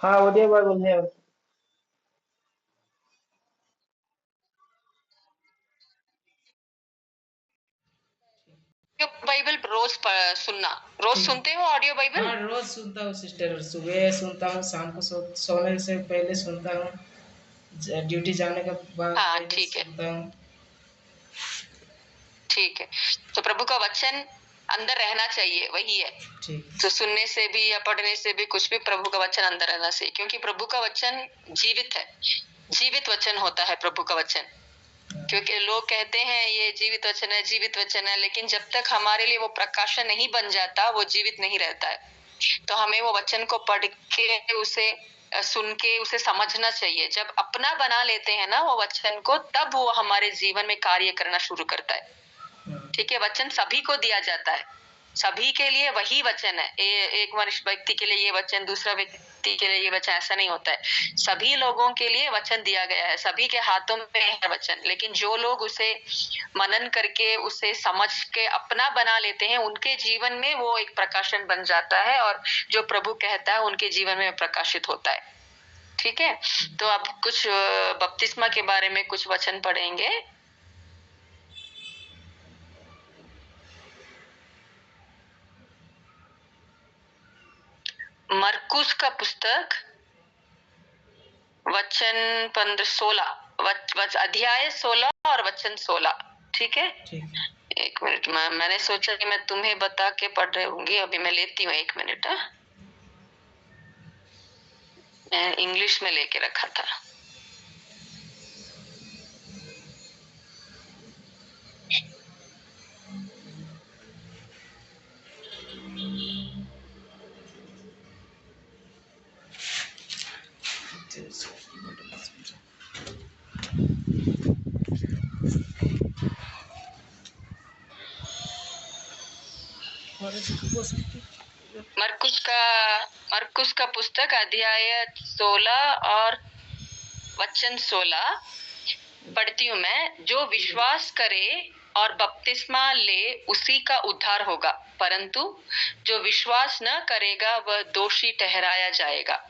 हाँ, audio Bible है। Bible रोज सुनना। रोज ठीक। सुनते हो ऑडियो बाइबल? हाँ, रोज सुनता हूँ सिस्टर, सुबह सुनता हूँ, शाम को सोने से पहले सुनता हूँ, ड्यूटी जाने के बाद हाँ पहले ठीक है, सुनता हूँ। ठीक है। तो प्रभु का वचन अंदर रहना चाहिए, वही है। ठीक। तो सुनने से भी या पढ़ने से भी कुछ भी प्रभु का वचन अंदर रहना चाहिए, क्योंकि प्रभु का वचन जीवित है। जीवित वचन होता है प्रभु का वचन। क्योंकि लोग कहते हैं ये जीवित वचन है, जीवित वचन है, लेकिन जब तक हमारे लिए वो प्रकाशन नहीं बन जाता, वो जीवित नहीं रहता है। तो हमें वो वचन को पढ़ के उसे सुन के उसे समझना चाहिए। जब अपना बना लेते हैं ना वो वचन को, तब वो हमारे जीवन में कार्य करना शुरू करता है। ठीक है, वचन सभी को दिया जाता है, सभी के लिए वही वचन है। एक मनुष्य व्यक्ति के लिए ये वचन, दूसरा व्यक्ति के लिए ये वचन, ऐसा नहीं होता है। सभी लोगों के लिए वचन दिया गया है, सभी के हाथों में है वचन। लेकिन जो लोग उसे मनन करके उसे समझ के अपना बना लेते हैं, उनके जीवन में वो एक प्रकाशन बन जाता है, और जो प्रभु कहता है उनके जीवन में प्रकाशित होता है। ठीक है, तो अब कुछ बपतिस्मा के बारे में कुछ वचन पढ़ेंगे। मरकुस का पुस्तक वचन 16 अध्याय 16 और वचन 16। ठीक है, ठीक। एक मिनट में मैंने सोचा कि मैं तुम्हें बता के पढ़ रही होंगी, अभी मैं लेती हूँ, एक मिनट। मैं इंग्लिश में लेके रखा था। मरकुस का पुस्तक अध्याय 16 और वचन 16 पढ़ती हूँ मैं। जो विश्वास करे और बपतिस्मा ले उसी का उद्धार होगा, परंतु जो विश्वास न करेगा वह दोषी ठहराया जाएगा।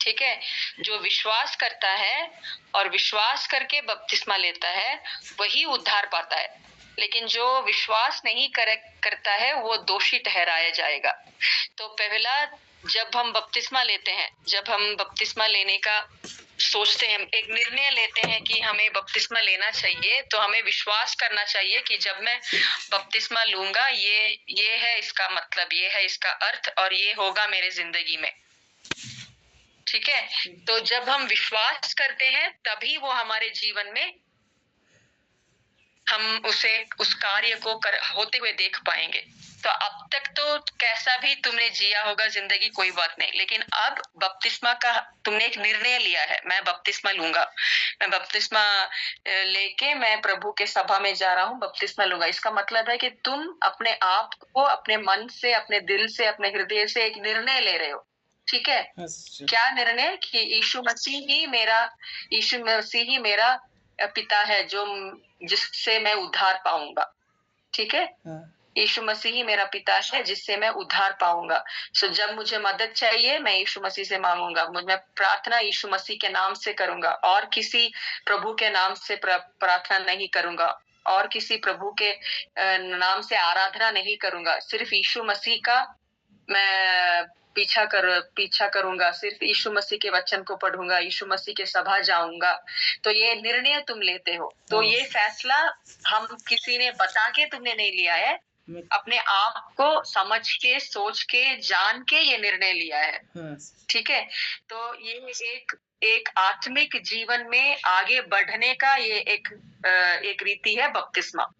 ठीक है, जो विश्वास करता है और विश्वास करके बपतिस्मा लेता है वही उद्धार पाता है, लेकिन जो विश्वास नहीं करता है वो दोषी ठहराया जाएगा। तो पहला, जब हम बपतिस्मा लेते हैं, जब हम बपतिस्मा लेने का सोचते हैं, एक निर्णय लेते हैं कि हमें बपतिस्मा लेना चाहिए, तो हमें विश्वास करना चाहिए कि जब मैं बपतिस्मा लूंगा, ये है इसका मतलब, ये है इसका अर्थ, और ये होगा मेरे जिंदगी में। ठीक है, तो जब हम विश्वास करते हैं तभी वो हमारे जीवन में हम उस कार्य को होते हुए देख पाएंगे। तो अब तक तो कैसा भी तुमने जिया होगा जिंदगी, कोई बात नहीं, लेकिन अब बपतिस्मा का तुमने एक निर्णय लिया है, मैं बपतिस्मा लूंगा, मैं बपतिस्मा लेके मैं प्रभु के सभा में जा रहा हूँ, बपतिस्मा लूंगा। इसका मतलब है कि तुम अपने आप को अपने मन से, अपने दिल से, अपने हृदय से एक निर्णय ले रहे हो। ठीक है, क्या निर्णय? कि यीशु मसीह ही मेरा पिता है, जो जिससे मैं उद्धार पाऊंगा। ठीक है, यीशु मसीह ही मेरा पिता है जिससे मैं उद्धार पाऊंगा। सो जब मुझे मदद चाहिए मैं यीशु मसीह से मांगूंगा, मैं प्रार्थना यीशु मसीह के नाम से करूंगा, और किसी प्रभु के नाम से प्रार्थना नहीं करूंगा, और किसी प्रभु के नाम से आराधना नहीं करूंगा। सिर्फ यीशु मसीह का मैं पीछा करूंगा, सिर्फ यीशु मसीह के वचन को पढ़ूंगा, यीशु मसीह के सभा जाऊंगा। तो ये निर्णय तुम लेते हो, तो ये फैसला हम किसी ने बता के तुमने नहीं लिया है, अपने आप को समझ के, सोच के, जान के ये निर्णय लिया है। ठीक है, तो ये एक आत्मिक जीवन में आगे बढ़ने का ये एक रीति है बपतिस्मा।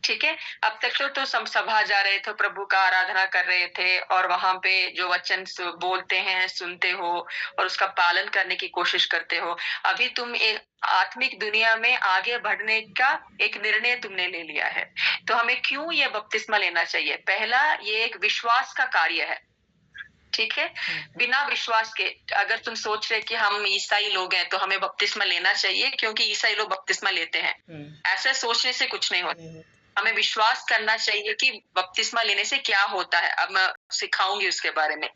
ठीक है, अब तक तो सब सभा जा रहे थे, प्रभु का आराधना कर रहे थे, और वहां पे जो वचन बोलते हैं, सुनते हो और उसका पालन करने की कोशिश करते हो। अभी तुम एक आत्मिक दुनिया में आगे बढ़ने का एक निर्णय तुमने ले लिया है। तो हमें क्यों ये बपतिस्मा लेना चाहिए? पहला, ये एक विश्वास का कार्य है। ठीक है, बिना विश्वास के अगर तुम सोच रहे कि हम ईसाई लोग हैं तो हमें बपतिस्मा लेना चाहिए क्योंकि ईसाई लोग बपतिस्मा लेते हैं, ऐसे सोचने से कुछ नहीं होता। हमें विश्वास करना चाहिए कि बपतिस्मा लेने से क्या होता है। अब मैं सिखाऊंगी उसके बारे में।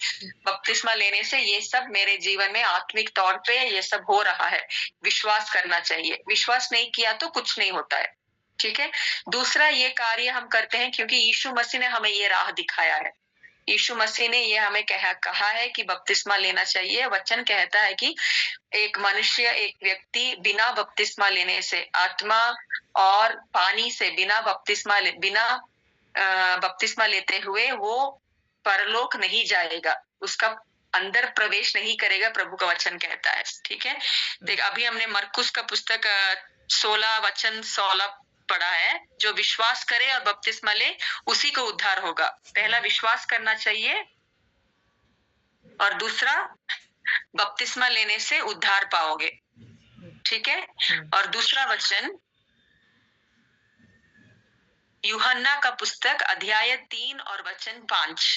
बपतिस्मा लेने से ये सब मेरे जीवन में आत्मिक तौर पे ये सब हो रहा है, विश्वास करना चाहिए। विश्वास नहीं किया तो कुछ नहीं होता है, ठीक है। दूसरा, ये कार्य हम करते हैं क्योंकि यीशु मसीह ने हमें ये राह दिखाया है। यीशु मसीह ने ये हमें कहा है कि बपतिस्मा लेना चाहिए। वचन कहता है कि एक मनुष्य, एक व्यक्ति बिना बपतिस्मा लेने से, आत्मा और पानी से बिना बपतिस्मा लेते हुए वो परलोक नहीं जाएगा, उसका अंदर प्रवेश नहीं करेगा, प्रभु का वचन कहता है, ठीक है। देख, अभी हमने मरकुस का पुस्तक 16 वचन 16 पढ़ा है। जो विश्वास करे और बपतिस्मा ले उसी को उद्धार होगा। पहला विश्वास करना चाहिए और दूसरा बपतिस्मा लेने से उद्धार पाओगे, ठीक है। और दूसरा वचन यूहन्ना का पुस्तक अध्याय 3 और वचन 5,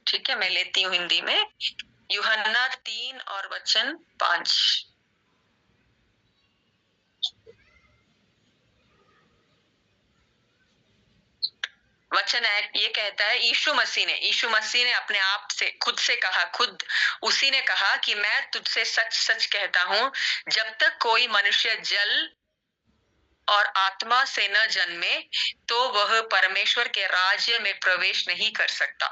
ठीक है। मैं लेती हूँ हिंदी में। यूहन्ना 3 और वचन 5। वचन ये कहता है, यीशु मसीह ने अपने आप से खुद उसी ने कहा कि मैं तुझसे सच सच कहता हूँ, जब तक कोई मनुष्य जल और आत्मा से न जन्मे तो वह परमेश्वर के राज्य में प्रवेश नहीं कर सकता,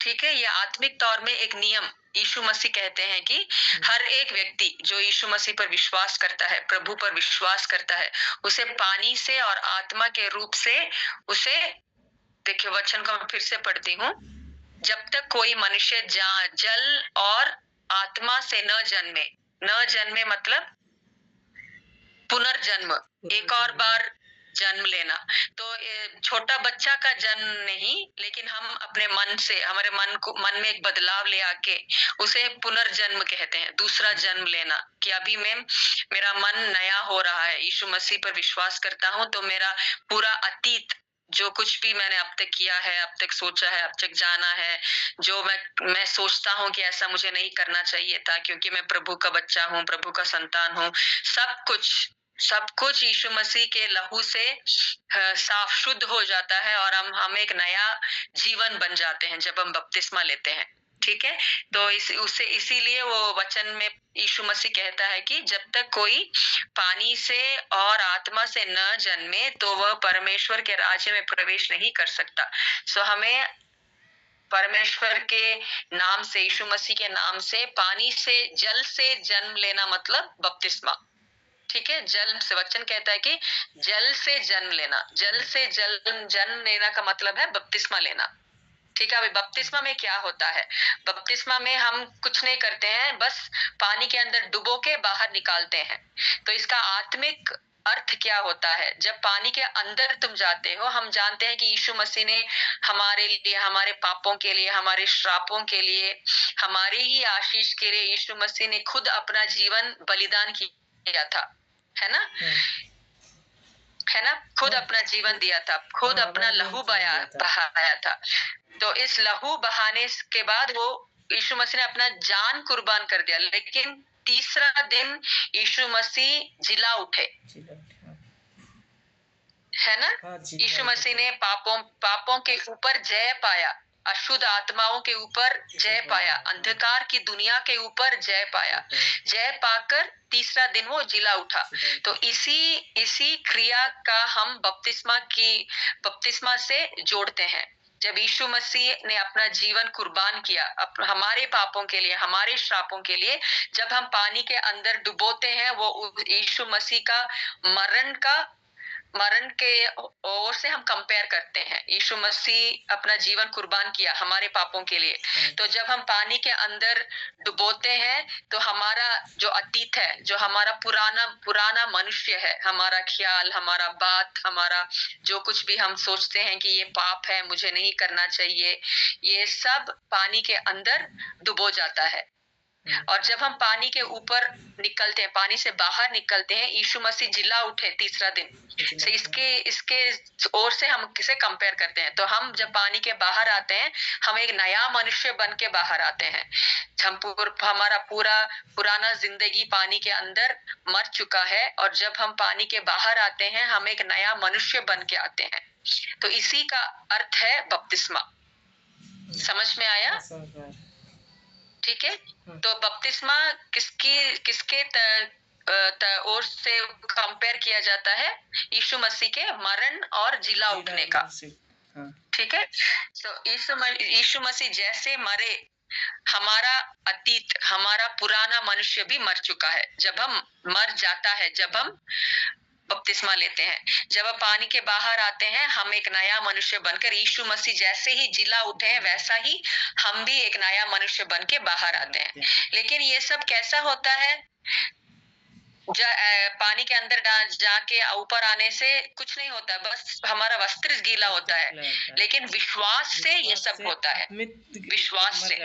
ठीक है। ये आत्मिक तौर में एक नियम यीशु मसीह कहते हैं कि हर एक व्यक्ति जो यीशु मसीह पर विश्वास करता है, प्रभु पर विश्वास करता है, उसे पानी से और आत्मा के रूप से उसे, देखिए वचन को मैं फिर से पढ़ती हूँ, जब तक कोई मनुष्य जल और आत्मा से न जन्मे मतलब पुनर्जन्म, एक और बार जन्म लेना। तो छोटा बच्चा का जन्म नहीं, लेकिन हम अपने मन से, हमारे मन में एक बदलाव ले आके उसे पुनर्जन्म कहते हैं, दूसरा जन्म लेना। कि अभी मेरा मन नया हो रहा है, यीशु मसीह पर विश्वास करता हूँ तो मेरा पूरा अतीत, जो कुछ भी मैंने अब तक किया है, अब तक सोचा है, अब तक जाना है, जो मैं सोचता हूँ कि ऐसा मुझे नहीं करना चाहिए था क्योंकि मैं प्रभु का बच्चा हूँ, प्रभु का संतान हूँ, सब कुछ यीशु मसीह के लहू से साफ शुद्ध हो जाता है और हम एक नया जीवन बन जाते हैं जब हम बपतिस्मा लेते हैं, ठीक है। तो इसीलिए वो वचन में यीशु मसीह कहता है कि जब तक कोई पानी से और आत्मा से न जन्मे तो वह परमेश्वर के राज्य में प्रवेश नहीं कर सकता। सो हमें परमेश्वर के नाम से, यीशु मसीह के नाम से, पानी से, जल से जन्म लेना मतलब बपतिस्मा, ठीक है। जल से, वचन कहता है कि जल से जन्म लेना, जल से जन्म लेना का मतलब है बपतिस्मा लेना, ठीक है। अभी बपतिस्मा में क्या होता है? बपतिस्मा में हम कुछ नहीं करते हैं, बस पानी के अंदर डुबो के बाहर निकालते हैं। तो इसका आत्मिक अर्थ क्या होता है? जब पानी के अंदर तुम जाते हो, हम जानते हैं कि यीशु मसीह ने हमारे लिए, हमारे पापों के लिए, हमारे श्रापों के लिए, हमारी ही आशीष के लिए यीशु मसीह ने खुद अपना जीवन बलिदान किया था, है ना? खुद अपना जीवन दिया था, खुद अपना लहू बहाया था। तो इस लहू बहाने के बाद वो यीशु मसीह ने अपना जान कुर्बान कर दिया, लेकिन तीसरा दिन यीशु मसीह जिला उठे, है ना? यीशु मसीह ने पापों के ऊपर जय पाया, अशुद्ध आत्माओं के ऊपर जय पाया, अंधकार की दुनिया के ऊपर जय पाया। जय पाकर तीसरा दिन वो जिला उठा। तो इसी क्रिया का हम बपतिस्मा से जोड़ते हैं। जब यीशु मसीह ने अपना जीवन कुर्बान किया हमारे पापों के लिए, हमारे श्रापों के लिए, जब हम पानी के अंदर डुबोते हैं, वो यीशु मसीह का मरण के ओर से हम कंपेयर करते हैं। यीशु मसीह अपना जीवन कुर्बान किया हमारे पापों के लिए। तो जब हम पानी के अंदर डुबोते हैं तो हमारा जो अतीत है, जो हमारा पुराना मनुष्य है, हमारा ख्याल, हमारा बात, हमारा जो कुछ भी हम सोचते हैं कि ये पाप है, मुझे नहीं करना चाहिए, ये सब पानी के अंदर डुबो जाता है। और जब हम पानी के ऊपर निकलते हैं, पानी से बाहर निकलते हैं, यीशु मसीह जिला उठे तीसरा दिन। तो इसके ओर से हम किसे कंपेयर करते हैं, तो हम जब पानी के बाहर आते हैं, हम एक नया मनुष्य बन के बाहर आते हैं। हमारा पूरा पुराना जिंदगी पानी के अंदर मर चुका है, और जब हम पानी के बाहर आते हैं, हम एक नया मनुष्य बन के आते हैं। तो इसी का अर्थ है बपतिस्मा। समझ में आया? ठीक है। तो बपतिस्मा किसके ओर से कंपेयर किया जाता है? यीशु मसीह के मरण और जिला उठने का। ठीक है। तो यीशु मसीह जैसे मरे, हमारा अतीत, हमारा पुराना मनुष्य भी मर चुका है। जब हम मर जाता है, जब हम बपतिस्मा लेते हैं, जब हम पानी के बाहर आते हैं, हम एक नया मनुष्य बनकर, यीशु मसीह जैसे ही जिला उठे हैं, वैसा ही हम भी एक नया मनुष्य बन के बाहर आते हैं। लेकिन ये सब कैसा होता है? पानी के अंदर जाके ऊपर आने से कुछ नहीं होता, बस हमारा वस्त्र गीला होता है। लेकिन विश्वास से ये सब होता है, विश्वास से।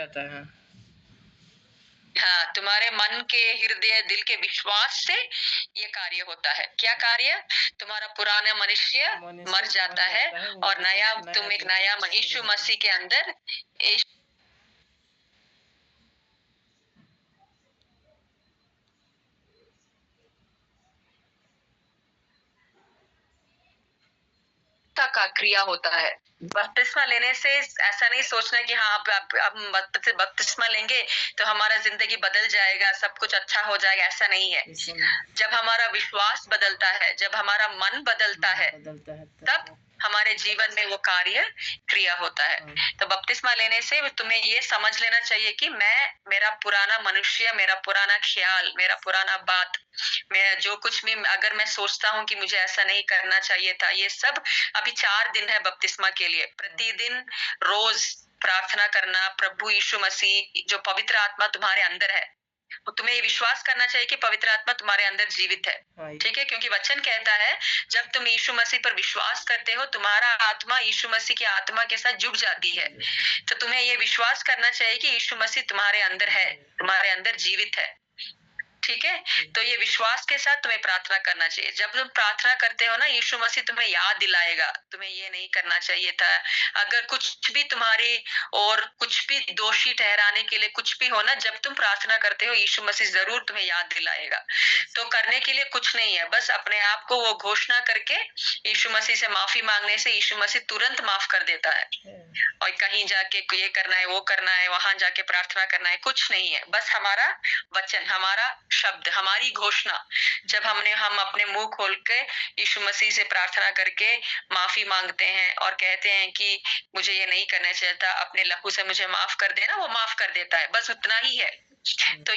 हाँ, तुम्हारे मन के, हृदय, दिल के विश्वास से ये कार्य होता है। क्या कार्य? तुम्हारा पुराना मनुष्य मर जाता है और नया, तुम एक नया यीशु मसीह के अंदर का क्रिया होता है। बपतिस्मा लेने से ऐसा नहीं सोचना कि हाँ अब बपतिस्मा लेंगे तो हमारा जिंदगी बदल जाएगा, सब कुछ अच्छा हो जाएगा, ऐसा नहीं है। जब हमारा विश्वास बदलता है, जब हमारा मन बदलता है, तब हमारे जीवन में वो कार्य क्रिया होता है। तो बपतिस्मा लेने से तुम्हें ये समझ लेना चाहिए कि मेरा पुराना मनुष्य, मेरा पुराना ख्याल, मेरा पुराना बात, मैं जो कुछ भी अगर मैं सोचता हूँ कि मुझे ऐसा नहीं करना चाहिए था, ये सब अभी 4 दिन है बपतिस्मा के लिए। प्रतिदिन रोज प्रार्थना करना, प्रभु यीशु मसीह जो पवित्र आत्मा तुम्हारे अंदर है, तुम्हें ये विश्वास करना चाहिए कि पवित्र आत्मा तुम्हारे अंदर जीवित है। ठीक है, क्योंकि वचन कहता है जब तुम यीशु मसीह पर विश्वास करते हो, तुम्हारा आत्मा यीशु मसीह की आत्मा के साथ जुड़ जाती है। तो तुम्हें ये विश्वास करना चाहिए कि यीशु मसीह तुम्हारे अंदर है, तुम्हारे अंदर जीवित है। ठीक है, तो ये विश्वास के साथ तुम्हें प्रार्थना करना चाहिए। जब तुम प्रार्थना करते हो ना, यीशु मसीह तुम्हें याद दिलाएगा तुम्हें ये नहीं करना चाहिए था। अगर कुछ भी तुम्हारी और कुछ भी दोषी ठहराने के लिए कुछ भी हो ना, जब तुम प्रार्थना करते हो, यीशु मसीह जरूर तुम्हें याद दिलाएगा। तो करने के लिए कुछ नहीं है, बस अपने आप को वो घोषणा करके यीशु मसीह से माफी मांगने से यीशु मसीह तुरंत माफ कर देता है। और कहीं जाके ये करना है, वो करना है, वहां जाके प्रार्थना करना है, कुछ नहीं है। बस हमारा वचन, हमारा शब्द, हमारी घोषणा, जब हम अपने मुंह खोल के यीशु मसीह से प्रार्थना करके माफी मांगते हैं और कहते हैं कि मुझे ये नहीं करना चाहिए था, अपने लहू से मुझे माफ कर देना, वो माफ कर देता है। बस उतना ही है। तो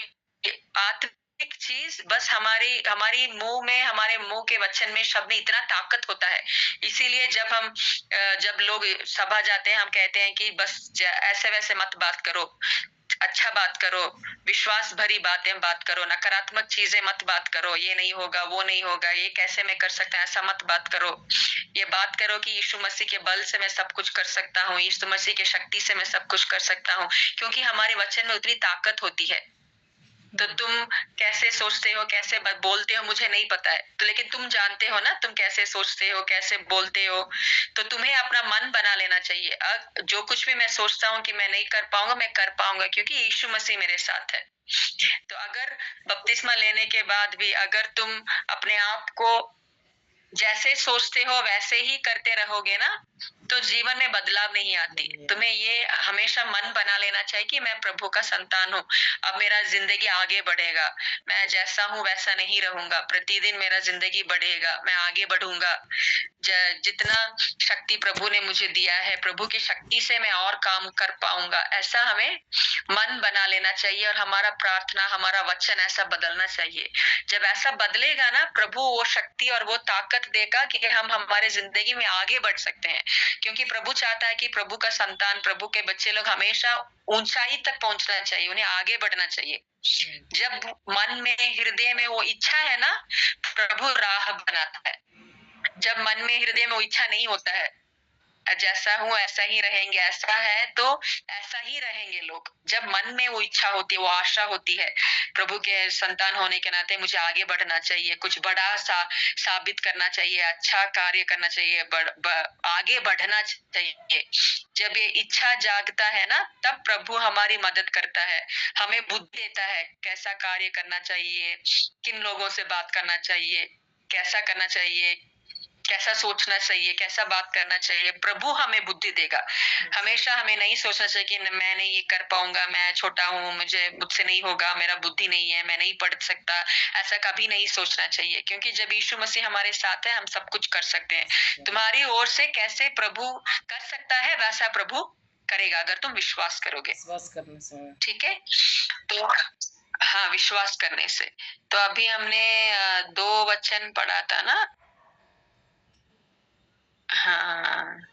आत्मिक चीज बस हमारी मुंह में, हमारे मुंह के वचन में, शब्द में इतना ताकत होता है। इसीलिए जब लोग सभा जाते हैं, हम कहते हैं कि बस ऐसे वैसे मत बात करो, अच्छा बात करो, विश्वास भरी बातें बात करो, नकारात्मक चीजें मत बात करो, ये नहीं होगा, वो नहीं होगा, ये कैसे मैं कर सकता हूँ, ऐसा मत बात करो। ये बात करो कि यीशु मसीह के बल से मैं सब कुछ कर सकता हूँ, यीशु मसीह के शक्ति से मैं सब कुछ कर सकता हूँ, क्योंकि हमारे वचन में उतनी ताकत होती है। तो तुम कैसे सोचते हो, कैसे बोलते हो, मुझे नहीं पता है, तो लेकिन तुम जानते हो ना, तुम कैसे सोचते हो, कैसे बोलते हो। तो तुम्हें अपना मन बना लेना चाहिए, जो कुछ भी मैं सोचता हूँ कि मैं नहीं कर पाऊंगा, मैं कर पाऊंगा, क्योंकि यीशु मसीह मेरे साथ है। तो अगर बपतिस्मा लेने के बाद भी अगर तुम अपने आप को जैसे सोचते हो वैसे ही करते रहोगे ना, तो जीवन में बदलाव नहीं आती। तुम्हें ये हमेशा मन बना लेना चाहिए कि मैं प्रभु का संतान हूँ, अब मेरा जिंदगी आगे बढ़ेगा, मैं जैसा हूँ वैसा नहीं रहूंगा, प्रतिदिन मेरा जिंदगी बढ़ेगा, मैं आगे बढ़ूंगा। जितना शक्ति प्रभु ने मुझे दिया है, प्रभु की शक्ति से मैं और काम कर पाऊंगा, ऐसा हमें मन बना लेना चाहिए। और हमारा प्रार्थना, हमारा वचन ऐसा बदलना चाहिए। जब ऐसा बदलेगा ना, प्रभु वो शक्ति और वो ताकत देगा कि हम हमारे जिंदगी में आगे बढ़ सकते हैं। क्योंकि प्रभु चाहता है कि प्रभु का संतान, प्रभु के बच्चे लोग हमेशा ऊंचाई तक पहुंचना चाहिए, उन्हें आगे बढ़ना चाहिए। जब मन में, हृदय में वो इच्छा है ना, प्रभु राह बनाता है। जब मन में, हृदय में वो इच्छा नहीं होता है, जैसा हूँ ऐसा ही रहेंगे, ऐसा है तो ऐसा ही रहेंगे लोग। जब मन में वो इच्छा होती है, वो आशा होती है, प्रभु के संतान होने के नाते मुझे आगे बढ़ना चाहिए, कुछ बड़ा साबित करना चाहिए, अच्छा कार्य करना चाहिए, आगे बढ़ना चाहिए। जब ये इच्छा जागता है ना, तब प्रभु हमारी मदद करता है, हमें बुद्धि देता है, कैसा कार्य करना चाहिए, किन लोगों से बात करना चाहिए, कैसा करना चाहिए, कैसा सोचना चाहिए, कैसा बात करना चाहिए। प्रभु हमें बुद्धि देगा। हमेशा हमें नहीं सोचना चाहिए कि मैं नहीं ये कर पाऊंगा, मैं छोटा हूँ, मुझसे नहीं होगा, मेरा बुद्धि नहीं है, मैं नहीं पढ़ सकता। ऐसा कभी नहीं सोचना चाहिए, क्योंकि जब यीशु मसीह हमारे साथ है, हम सब कुछ कर सकते हैं। तुम्हारी ओर से कैसे प्रभु कर सकता है, वैसा प्रभु करेगा अगर तुम विश्वास करोगे। विश्वास करने से, ठीक है। तो हाँ, विश्वास करने से। तो अभी हमने 2 वचन पढ़ा था ना। हाँ,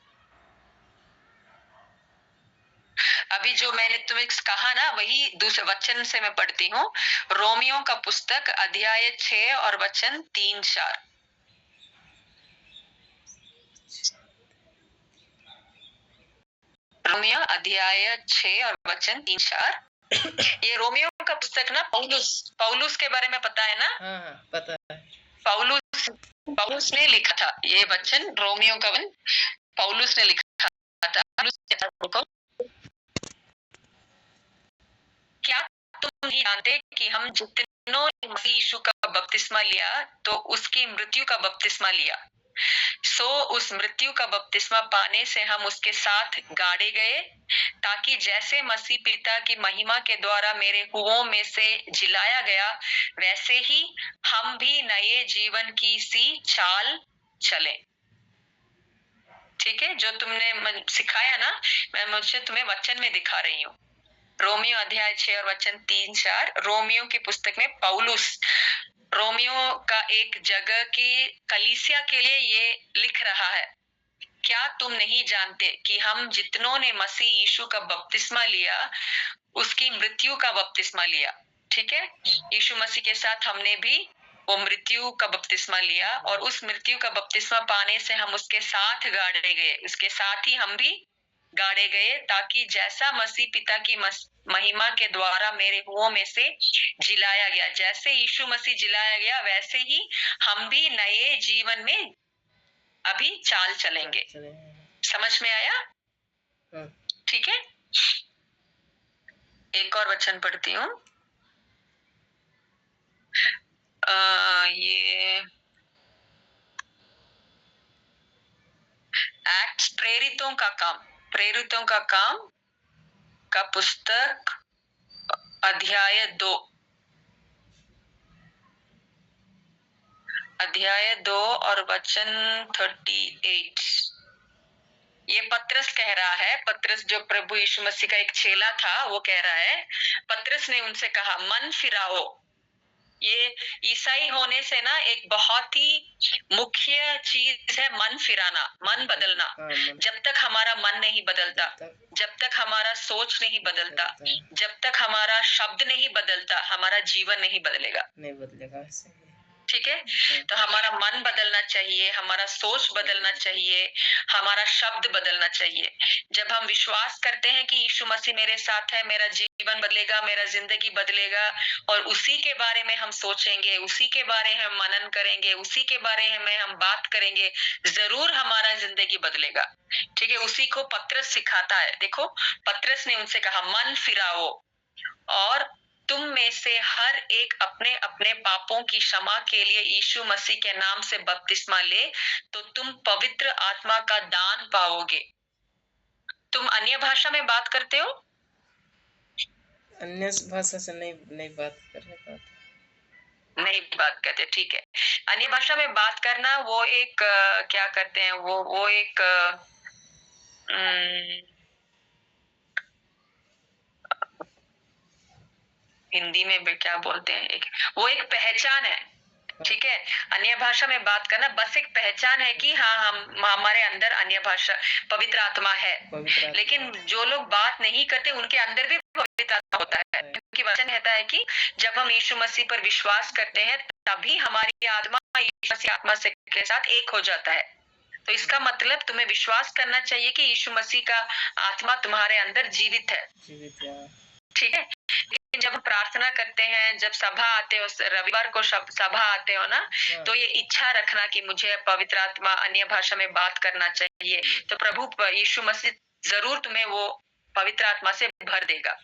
अभी जो मैंने तुम्हें कहा ना, वही दूसरे वचन से मैं पढ़ती हूँ। रोमियो का पुस्तक अध्याय 6 और वचन 3-4। रोमियो अध्याय 6 और वचन 3-4। ये रोमियो का पुस्तक ना, पौलुस के बारे में पता है ना? हाँ, पता है। पौलुस ने लिखा था ये वचन, रोमियो का वचन पौलुस ने लिखा था। क्या तुम नहीं जानते कि हम जितनों ने मसीह यीशु का बपतिस्मा लिया, तो उसकी मृत्यु का बपतिस्मा लिया, सो उस मृत्यु का बपतिस्मा पाने से हम उसके साथ गाड़े गए, ताकि जैसे मसीह पिता की महिमा के द्वारा मेरे हुओं में से जिलाया गया, वैसे ही हम भी नए जीवन की सी चाल चले। ठीक है, जो तुमने सिखाया ना, मैं मुझे तुम्हें वचन में दिखा रही हूँ। रोमियो अध्याय 6 और वचन 3-4। रोमियो की पुस्तक में पौलुस रोमियो का एक जगह की कलीसिया के लिए ये लिख रहा है। क्या तुम नहीं जानते कि हम जितनों ने मसीह यीशु का बपतिस्मा लिया, उसकी मृत्यु का बपतिस्मा लिया। ठीक है, यीशु मसीह के साथ हमने भी वो मृत्यु का बपतिस्मा लिया, और उस मृत्यु का बपतिस्मा पाने से हम उसके साथ गाड़े गए, उसके साथ ही हम भी गाड़े गए, ताकि जैसा मसीह पिता की महिमा के द्वारा मेरे हुओं में से जिलाया गया, जैसे यीशु मसीह जिलाया गया, वैसे ही हम भी नए जीवन में अभी चाल चलेंगे। समझ में आया? ठीक है, एक और वचन पढ़ती हूँ। ये एक्ट्स, प्रेरितों का काम का पुस्तक अध्याय 2 और वचन 38। ये पतरस कह रहा है, पतरस जो प्रभु यीशु मसीह का एक चेला था, वो कह रहा है। पतरस ने उनसे कहा, मन फिराओ। ये ईसाई होने से ना एक बहुत ही मुख्य चीज है, मन फिराना, मन बदलना। जब तक हमारा मन नहीं बदलता, जब तक हमारा सोच नहीं बदलता, जब तक हमारा शब्द नहीं बदलता, हमारा जीवन नहीं बदलेगा। ठीक है, तो हमारा मन बदलना चाहिए, हमारा सोच बदलना चाहिए, हमारा शब्द बदलना चाहिए। जब हम विश्वास करते हैं कि यीशु मसीह मेरे साथ है, मेरा जीवन बदलेगा, मेरा जिंदगी बदलेगा, और उसी के बारे में हम सोचेंगे, उसी के बारे में हम मनन करेंगे, उसी के बारे में हम बात करेंगे, जरूर हमारा जिंदगी बदलेगा। ठीक है, उसी को पतरस सिखाता है। देखो, पतरस ने उनसे कहा, मन फिराओ और तुम में से हर एक अपने अपने पापों की क्षमा के लिए यीशु मसीह के नाम से बपतिस्मा ले, तो तुम पवित्र आत्मा का दान पाओगे। तुम अन्य भाषा में बात करते हो? अन्य भाषा से नहीं बात करने का, नहीं बात करते। ठीक है, अन्य भाषा में बात करना वो एक क्या करते हैं, वो एक हिंदी में भी क्या बोलते हैं, वो एक पहचान है। ठीक है, अन्य भाषा में बात करना बस एक पहचान है कि हाँ, हम हमारे अंदर अन्य भाषा पवित्र आत्मा है। लेकिन जो लोग बात नहीं करते, उनके अंदर भी पवित्र आत्मा होता है, क्योंकि वचन कहता है कि जब हम यीशु मसीह पर विश्वास करते हैं, तभी हमारी आत्मा यीशु मसीह आत्मा से के साथ एक हो जाता है। तो इसका मतलब तुम्हें विश्वास करना चाहिए कि यीशु मसीह का आत्मा तुम्हारे अंदर जीवित है। ठीक है। लेकिन जब प्रार्थना करते हैं, जब सभा आते हो, रविवार को सभा आते हो ना, तो ये इच्छा रखना कि मुझे पवित्र आत्मा अन्य भाषा में बात करना चाहिए, तो प्रभु यीशु मसीह जरूर तुम्हें वो पवित्र आत्मा से भर देगा।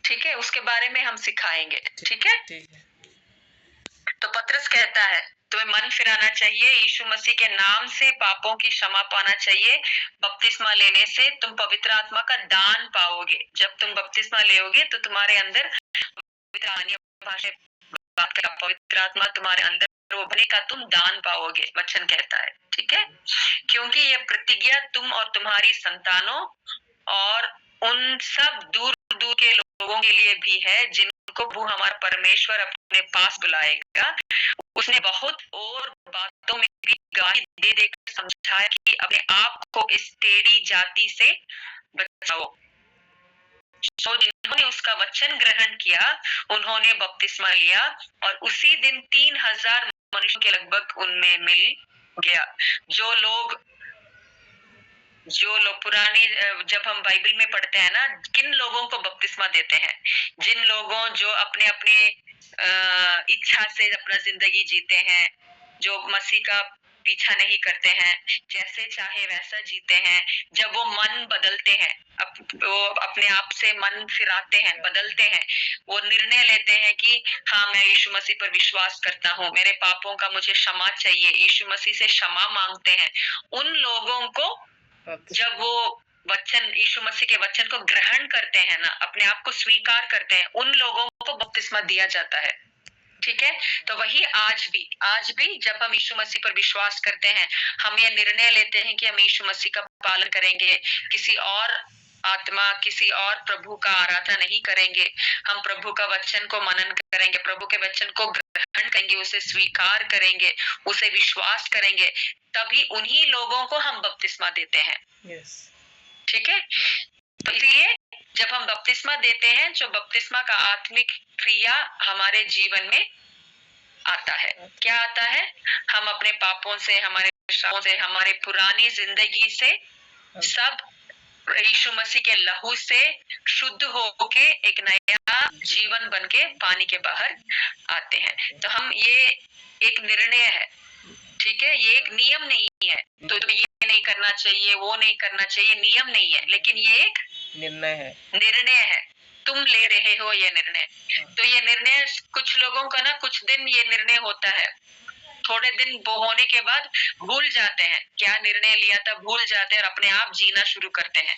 ठीक है, उसके बारे में हम सिखाएंगे। ठीक है। तो पतरस कहता है तुम्हें मन फिराना चाहिए, यीशु मसीह के नाम से पापों की क्षमा पाना चाहिए। बपतिस्मा लेने से तुम पवित्र आत्मा का दान पाओगे। जब तुम बपतिस्मा लेोगे तो तुम्हारे अंदर पवित्र आत्मा तुम्हारे अंदर उभरने का तुम दान पाओगे, वचन कहता है। ठीक है, क्योंकि ये प्रतिज्ञा तुम और तुम्हारी संतानों और उन सब दूर दूर के लोगों के लिए भी है जिनको वो हमारा परमेश्वर अपने पास बुलाएगा। उसने बहुत और बातों में भी गवाही दे देकर समझाया कि अपने आप को इस टेढ़ी जाति से बचाओ। तो जिन्होंने उसका वचन ग्रहण किया उन्होंने बपतिस्मा लिया और उसी दिन 3000 मनुष्यों के लगभग उनमें मिल गया। जो लोग पुरानी, जब हम बाइबल में पढ़ते हैं ना, किन लोगों को बपतिस्मा देते हैं? जिन लोगों जो अपने अपने इच्छा से अपना जिंदगी जीते हैं, जो मसीह का पीछा नहीं करते हैं, जैसे चाहे वैसा जीते हैं। जब वो मन बदलते हैं, वो अपने आप से मन फिराते हैं, बदलते हैं, वो निर्णय लेते हैं कि हाँ मैं यीशु मसीह पर विश्वास करता हूँ, मेरे पापों का मुझे क्षमा चाहिए, यीशु मसीह से क्षमा मांगते हैं, उन लोगों को जब वो वचन, यीशु मसीह के वचन को ग्रहण करते हैं ना, अपने आप को स्वीकार करते हैं, उन लोगों को बपतिस्मा दिया जाता है। ठीक है। तो वही आज भी जब हम यीशु मसीह पर विश्वास करते हैं, हम ये निर्णय लेते हैं कि हम यीशु मसीह का पालन करेंगे, किसी और आत्मा, किसी और प्रभु का आराधना नहीं करेंगे। हम प्रभु का वचन को मनन करेंगे, प्रभु के वचन को ग्रहण करेंगे, उसे स्वीकार करेंगे, उसे विश्वास करेंगे, तभी उन्हीं लोगों को हम बपतिस्मा देते हैं। ठीक है। तो इसलिए जब हम बपतिस्मा देते हैं, जो बपतिस्मा का आत्मिक क्रिया हमारे जीवन में आता है। क्या आता है? हम अपने पापों से, हमारे श्रापों से, हमारे पुरानी जिंदगी से सब यीशु मसीह के लहू से शुद्ध होके एक नया जीवन बनके पानी के बाहर आते हैं। तो हम, ये एक निर्णय है। ठीक है, ये एक नियम नहीं है। तो ये नहीं करना चाहिए, वो नहीं करना चाहिए, नियम नहीं है, लेकिन ये एक निर्णय है। तुम ले रहे हो ये निर्णय। तो ये निर्णय कुछ लोगों का ना, कुछ दिन ये निर्णय होता है, थोड़े दिन वो होने के बाद भूल जाते हैं क्या निर्णय लिया था, भूल जाते हैं और अपने आप जीना शुरू करते हैं।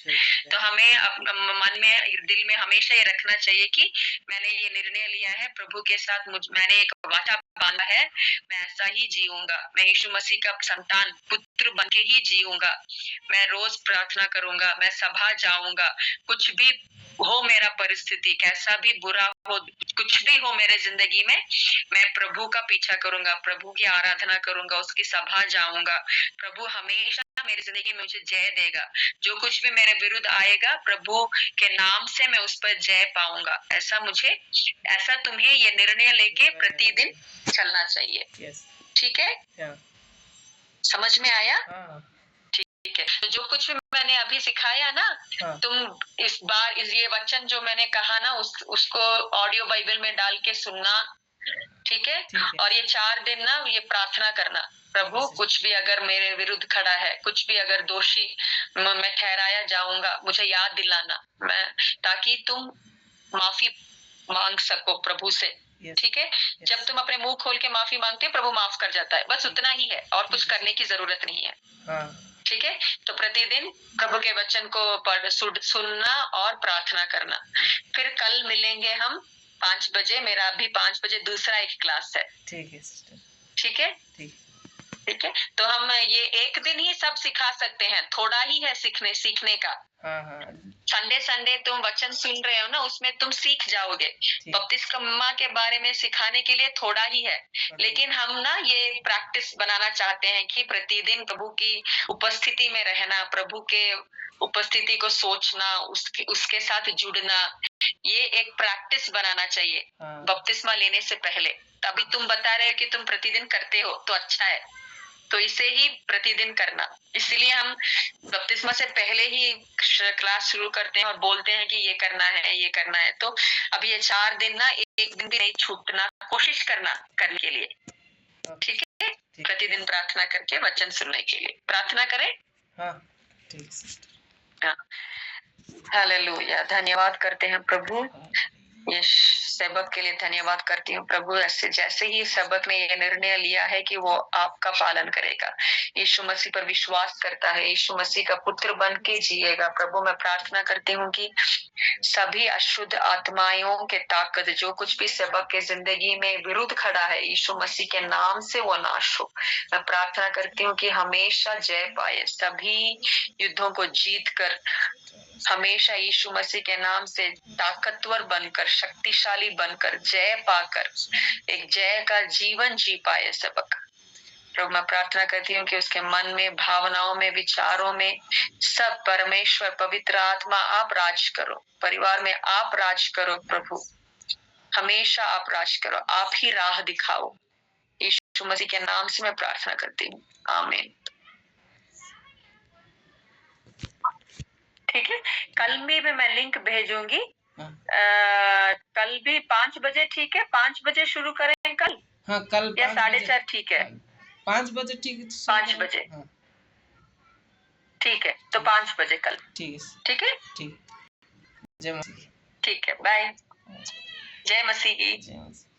तो हमें मन में, दिल में हमेशा ये रखना चाहिए कि मैंने ये निर्णय लिया है प्रभु के साथ, मैंने एक वादा बांधा है, मैं ऐसा ही जीऊंगा, मैं यीशु मसीह का संतान, पुत्र बनके ही जीऊंगा, मैं रोज प्रार्थना करूंगा, मैं सभा जाऊंगा, कुछ भी हो मेरा परिस्थिति, कैसा भी बुरा हो, कुछ भी हो मेरे जिंदगी में, मैं प्रभु का पीछा करूंगा, प्रभु की आराधना करूंगा, उसकी सभा जाऊंगा। प्रभु हमेशा मेरी जिंदगी में मुझे जय देगा। जो कुछ भी मेरे विरुद्ध आएगा, प्रभु के नाम से मैं उस पर जय पाऊंगा। ऐसा तुम्हें ये निर्णय लेके प्रतिदिन चलना चाहिए। ठीक है, समझ में आया? ठीक है। तो जो कुछ भी मैंने अभी सिखाया ना, तुम इस बार ये वचन जो मैंने कहा ना, उसको ऑडियो बाइबल में डाल के सुनना। ठीक है। और ये 4 दिन ना ये प्रार्थना करना, प्रभु कुछ भी अगर मेरे विरुद्ध खड़ा है, कुछ भी अगर दोषी मैं ठहराया जाऊंगा, मुझे याद दिलाना, मैं, ताकि तुम माफी मांग सको प्रभु से। ठीक है। जब तुम अपने मुंह खोल के माफी मांगते हो, प्रभु माफ कर जाता है। बस उतना ही है, और कुछ करने की जरूरत नहीं है। ठीक है। तो प्रतिदिन प्रभु के वचन को सुनना और प्रार्थना करना। फिर कल मिलेंगे हम 5 बजे। मेरा अभी 5 बजे दूसरा एक क्लास है। ठीक है सिस्टर। ठीक है। ठीक है। तो हम ये एक दिन ही सब सिखा सकते हैं, थोड़ा ही है सीखने का। संडे तुम वचन सुन रहे हो ना, उसमें तुम सीख जाओगे। बपतिस्मा के बारे में सिखाने के लिए थोड़ा ही है, लेकिन हम ना ये प्रैक्टिस बनाना चाहते हैं कि प्रतिदिन प्रभु की उपस्थिति में रहना, प्रभु के उपस्थिति को सोचना, उसके साथ जुड़ना, ये एक प्रैक्टिस बनाना चाहिए बपतिस्मा लेने से पहले। तभी तुम बता रहे हो कि तुम प्रतिदिन करते हो, तो अच्छा है। तो इसे ही प्रतिदिन करना। इसीलिए हम बपतिस्मा से पहले ही क्लास शुरू करते हैं और बोलते हैं कि ये करना है, ये करना है। तो अब ये 4 दिन ना एक दिन भी नहीं छूटना, कोशिश करना करने के लिए, ठीक है? प्रतिदिन प्रार्थना करके वचन सुनने के लिए प्रार्थना करें। हाँ, ठीक है। हाँ, हालेलुया। धन्यवाद करते हैं प्रभु, ये सबक के लिए धन्यवाद करती हूँ प्रभु। ऐसे जैसे ही सबक ने ये निर्णय लिया है कि वो आपका पालन करेगा, यीशु मसीह पर विश्वास करता है, यीशु मसीह का पुत्र बन के जिएगा। प्रभु मैं प्रार्थना करती हूँ कि सभी अशुद्ध आत्माओं के ताकत जो कुछ भी सबक के जिंदगी में विरुद्ध खड़ा है, यीशु मसीह के नाम से वो नाश हो। मैं प्रार्थना करती हूँ कि हमेशा जय पाए, सभी युद्धों को जीत कर हमेशा यीशु मसीह के नाम से ताकतवर बनकर, शक्तिशाली बनकर, जय पाकर एक जय का जीवन जी पाए सबक। प्रभु मैं प्रार्थना करती हूँ कि उसके मन में, भावनाओं में, विचारों में सब परमेश्वर पवित्र आत्मा आप राज करो, परिवार में आप राज करो प्रभु, हमेशा आप राज करो, आप ही राह दिखाओ। यीशु मसीह के नाम से मैं प्रार्थना करती हूँ, आमीन। ठीक है, कल में भी मैं लिंक भेजूंगी। कल भी 5 बजे, ठीक है? 5 बजे शुरू करें कल? हाँ, कल या 4:30 ठीक है? 5 बजे ठीक है। 5 बजे ठीक है, तो 5 बजे कल। ठीक है, ठीक है, ठीक। जय मसीह। ठीक है, बाय। जय मसीह की। जय मसीह।